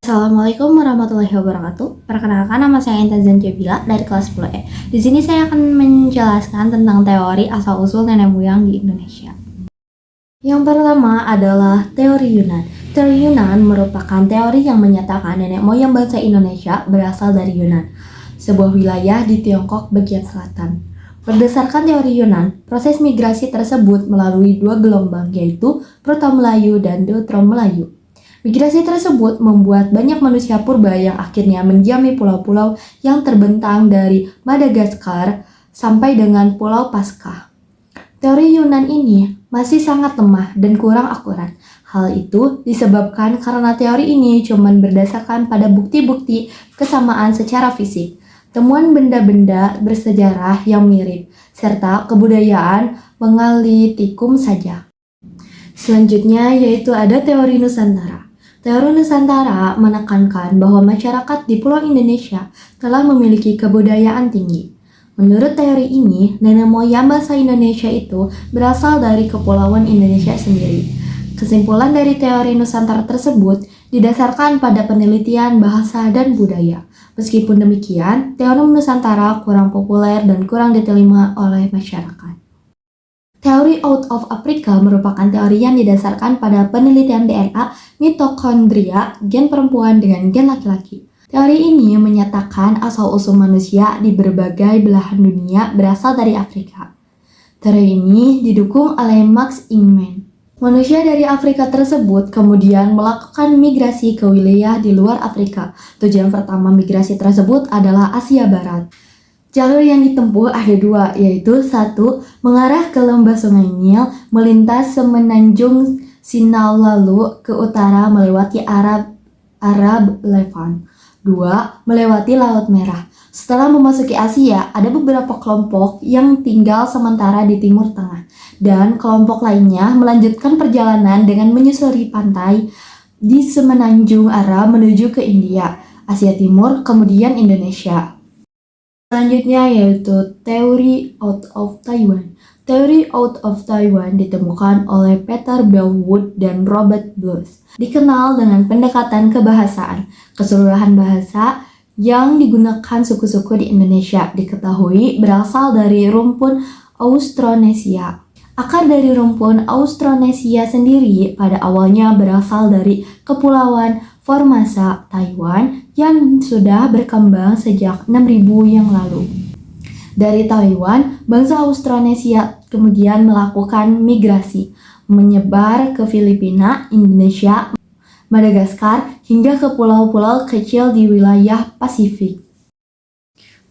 Assalamualaikum warahmatullahi wabarakatuh. Perkenalkan, nama saya Intan Zanjabila dari kelas 10E. Di sini saya akan menjelaskan tentang teori asal-usul nenek moyang di Indonesia. Yang pertama adalah teori Yunan. Teori Yunan merupakan teori yang menyatakan nenek moyang bangsa Indonesia berasal dari Yunan, sebuah wilayah di Tiongkok bagian selatan. Berdasarkan teori Yunan, proses migrasi tersebut melalui dua gelombang, yaitu Proto-Melayu dan Deutero-Melayu. Migrasi tersebut membuat banyak manusia purba yang akhirnya mendiami pulau-pulau yang terbentang dari Madagaskar sampai dengan Pulau Paskah. Teori Yunan ini masih sangat lemah dan kurang akurat. Hal itu disebabkan karena teori ini cuma berdasarkan pada bukti-bukti kesamaan secara fisik, temuan benda-benda bersejarah yang mirip, serta kebudayaan mengalitikum saja. Selanjutnya yaitu ada teori Nusantara. Teori Nusantara menekankan bahwa masyarakat di Pulau Indonesia telah memiliki kebudayaan tinggi. Menurut teori ini, nenek moyang bangsa Indonesia itu berasal dari Kepulauan Indonesia sendiri. Kesimpulan dari teori Nusantara tersebut didasarkan pada penelitian bahasa dan budaya. Meskipun demikian, teori Nusantara kurang populer dan kurang diterima oleh masyarakat. Teori Out of Africa merupakan teori yang didasarkan pada penelitian DNA, mitokondria, gen perempuan dengan gen laki-laki. Teori ini menyatakan asal-usul manusia di berbagai belahan dunia berasal dari Afrika. Teori ini didukung oleh Max Ingman. Manusia dari Afrika tersebut kemudian melakukan migrasi ke wilayah di luar Afrika. Tujuan pertama migrasi tersebut adalah Asia Barat. Jalur yang ditempuh ada dua, yaitu satu, mengarah ke lembah Sungai Nil, melintas semenanjung Sinai lalu ke utara melewati Arab Levant. Dua, melewati Laut Merah. Setelah memasuki Asia, ada beberapa kelompok yang tinggal sementara di Timur Tengah, dan kelompok lainnya melanjutkan perjalanan dengan menyusuri pantai di semenanjung Arab menuju ke India, Asia Timur, kemudian Indonesia. Selanjutnya yaitu teori Out of Taiwan. Teori Out of Taiwan ditemukan oleh Peter Bellwood dan Robert Blues. Dikenal dengan pendekatan kebahasaan. Keseluruhan bahasa yang digunakan suku-suku di Indonesia diketahui berasal dari rumpun Austronesia. Akar dari rumpun Austronesia sendiri pada awalnya berasal dari Kepulauan Formosa, Taiwan, yang sudah berkembang sejak 6.000 yang lalu. Dari Taiwan, bangsa Austronesia kemudian melakukan migrasi, menyebar ke Filipina, Indonesia, Madagaskar, hingga ke pulau-pulau kecil di wilayah Pasifik.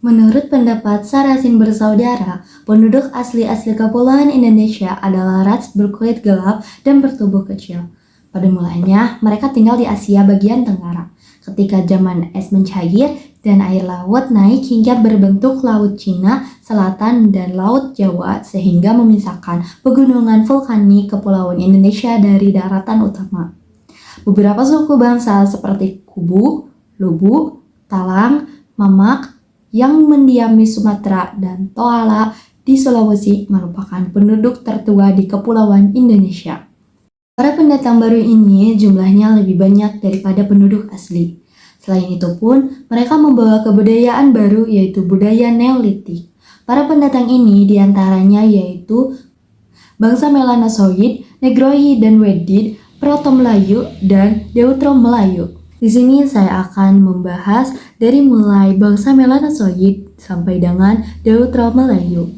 Menurut pendapat Sarasin bersaudara, penduduk asli Kepulauan Indonesia adalah ras berkulit gelap dan bertubuh kecil. Pada mulanya, mereka tinggal di Asia bagian tenggara. Ketika zaman es mencair dan air laut naik hingga berbentuk Laut Cina Selatan dan Laut Jawa sehingga memisahkan pegunungan vulkanik Kepulauan Indonesia dari daratan utama. Beberapa suku bangsa seperti Kubu, Lubu, Talang, Mamak yang mendiami Sumatera dan Toala di Sulawesi merupakan penduduk tertua di Kepulauan Indonesia. Para pendatang baru ini jumlahnya lebih banyak daripada penduduk asli. Selain itu pun, mereka membawa kebudayaan baru yaitu budaya Neolitik. Para pendatang ini diantaranya yaitu bangsa Melanosoid, Negroid dan Wedid, Proto-Melayu, dan Deutero-Melayu. Di sini saya akan membahas dari mulai bangsa Melanosoid sampai dengan Deutero-Melayu.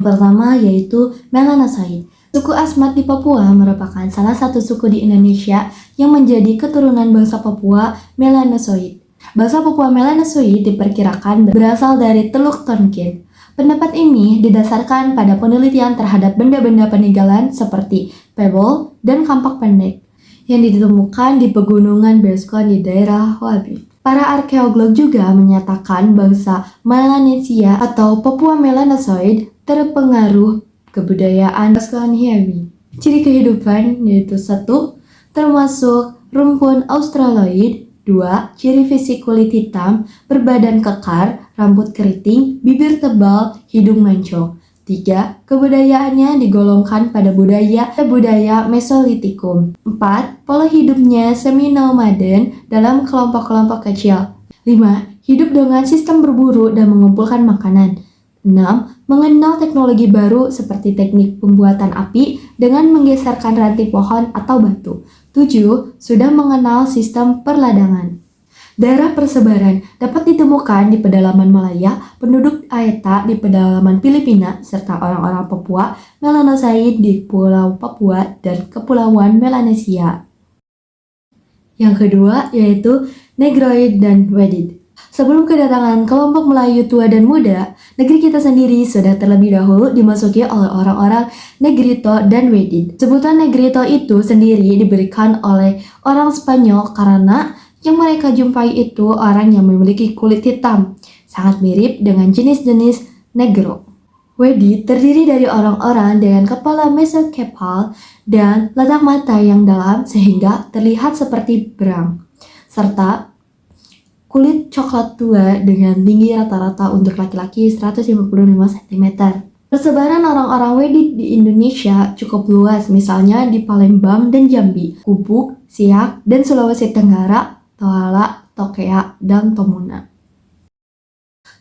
Yang pertama yaitu Melanosoid. Suku Asmat di Papua merupakan salah satu suku di Indonesia yang menjadi keturunan bangsa Papua Melanosoid. Bangsa Papua Melanosoid diperkirakan berasal dari Teluk Tonkin. Pendapat ini didasarkan pada penelitian terhadap benda-benda peninggalan seperti pebble dan kampak pendek yang ditemukan di pegunungan Beascon di daerah Hoabit. Para arkeolog juga menyatakan bangsa Melanesia atau Papua Melanosoid terpengaruh kebudayaan Skandinavia. Ciri kehidupan yaitu 1. Termasuk rumpun Australoid. 2. Ciri fisik kulit hitam, berbadan kekar, rambut keriting, bibir tebal, hidung mancung. 3. Kebudayaannya digolongkan pada budaya Mesolitikum. 4. Pola hidupnya semi-nomaden dalam kelompok-kelompok kecil. 5. Hidup dengan sistem berburu dan mengumpulkan makanan. 6. Mengenal teknologi baru seperti teknik pembuatan api dengan menggeserkan ranting pohon atau batu. 7. Sudah mengenal sistem perladangan. Daerah persebaran dapat ditemukan di pedalaman Malaya, penduduk Aeta di pedalaman Filipina, serta orang-orang Papua Melanosaid di Pulau Papua dan Kepulauan Melanesia. Yang kedua yaitu Negroid dan Wedid. Sebelum kedatangan kelompok Melayu tua dan muda, negeri kita sendiri sudah terlebih dahulu dimasuki oleh orang-orang Negrito dan Wedid. Sebutan Negrito itu sendiri diberikan oleh orang Spanyol karena yang mereka jumpai itu orang yang memiliki kulit hitam, sangat mirip dengan jenis-jenis Negro. Wedid terdiri dari orang-orang dengan kepala mesokepal dan letak mata yang dalam sehingga terlihat seperti berang, serta kulit coklat tua dengan tinggi rata-rata untuk laki-laki 155 cm. Persebaran orang-orang Wedid di Indonesia cukup luas, misalnya di Palembang dan Jambi, Gubuk, Siak, dan Sulawesi Tenggara, Tohala, Tokea, dan Tomuna.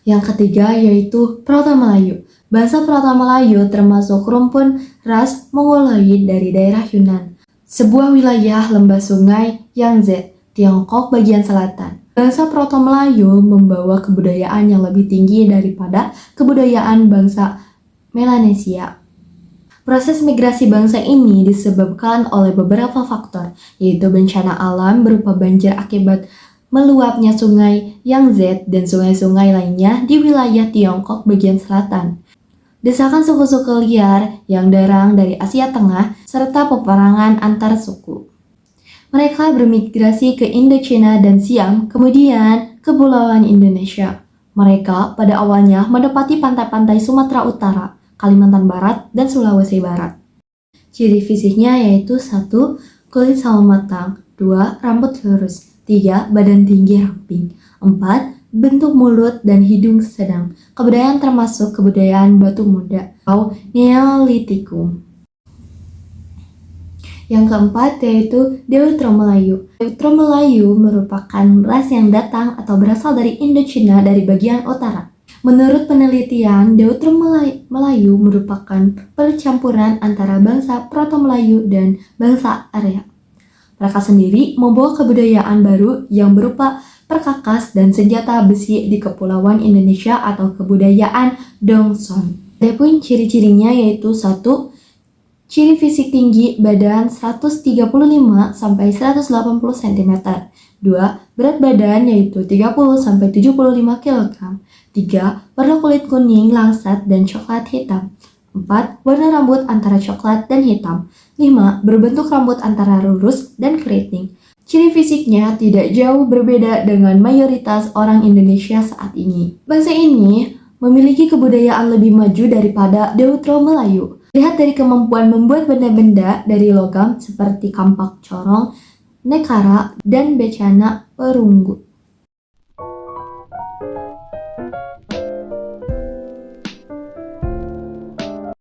Yang ketiga yaitu Proto-Melayu. Bahasa Proto-Melayu termasuk rumpun ras Mongoloid dari daerah Yunan, sebuah wilayah lembah sungai Yangtze, Tiongkok bagian selatan. Bahasa Proto-Melayu membawa kebudayaan yang lebih tinggi daripada kebudayaan bangsa Melanesia. Proses migrasi bangsa ini disebabkan oleh beberapa faktor, yaitu bencana alam berupa banjir akibat meluapnya sungai Yangtze dan sungai-sungai lainnya di wilayah Tiongkok bagian selatan. Desakan suku-suku liar yang datang dari Asia Tengah, serta peperangan antar suku. Mereka bermigrasi ke Indochina dan Siam, kemudian ke Kepulauan Indonesia. Mereka pada awalnya menempati pantai-pantai Sumatera Utara, Kalimantan Barat, dan Sulawesi Barat. Ciri fisiknya yaitu 1. Kulit sawo matang. 2. Rambut lurus. 3. Badan tinggi ramping. 4. Bentuk mulut dan hidung sedang. Kebudayaan termasuk kebudayaan batu muda atau Neolitikum. Yang keempat yaitu Deutero-Melayu. Deutero-Melayu merupakan ras yang datang atau berasal dari Indochina dari bagian utara. Menurut penelitian, Deutero-Melayu merupakan percampuran antara bangsa Proto-Melayu dan bangsa Arya. Mereka sendiri membawa kebudayaan baru yang berupa perkakas dan senjata besi di Kepulauan Indonesia atau kebudayaan Dongson. Adapun ciri-cirinya yaitu 1. Ciri fisik tinggi, badan 135 sampai 180 cm. 2. Berat badan yaitu 30 sampai 75 kg. 3. Warna kulit kuning, langsat, dan coklat hitam. 4. Warna rambut antara coklat dan hitam. 5. Berbentuk rambut antara lurus dan keriting. Ciri fisiknya tidak jauh berbeda dengan mayoritas orang Indonesia saat ini. Bangsa ini memiliki kebudayaan lebih maju daripada Deutero-Melayu. Lihat dari kemampuan membuat benda-benda dari logam seperti kampak corong, nekara, dan becana perunggu.